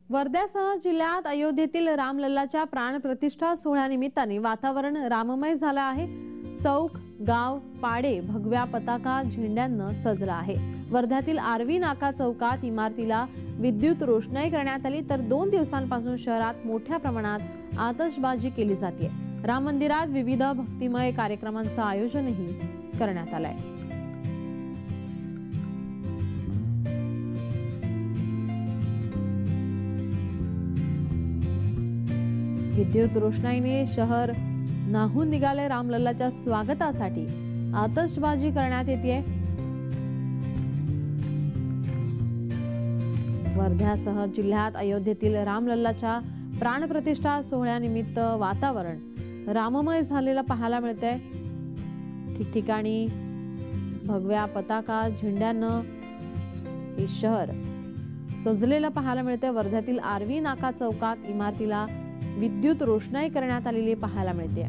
वर्ध्यासह जिल्ह्यात अयोध्येतील रामलल्लाच्या प्राणप्रतिष्ठा सोहळ्यानिमित्ताने वातावरण राममय झालं आहे। चौक, गाव, पाडे भगव्या पताका झेंड्यांना सजला आहे। वर्ध्यातील आरवी नाका चौकात इमारतीला विद्युत रोषणाई करण्यात आली, तर 2 दिवसांपासून शहरात मोठ्या प्रमाणात आतषबाजी केली जाते। राम मंदिरात विविध भक्तिमय कार्यक्रमांचं आयोजनही करण्यात आलंय। विद्युत रोषणाईने शहर न्हाऊन निघाले। रामलल्लाच्या स्वागतासाठी आतषबाजी करण्यात येते। वर्ध्यासह जिल्ह्यात अयोध्येतील रामलल्लाच्या प्राणप्रतिष्ठा सोहळ्यानिमित्त वातावरण राममय झालेलं पाहायला मिळतंय। ठिकठिकाणी भगव्या पताका झेंड्यांना हे शहर सजलेलं पाहायला मिळतंय। वर्ध्यातील आरवी नाका चौकात इमारतीला विद्युत रोषणाई करण्यात आलेली पाहायला मिळते।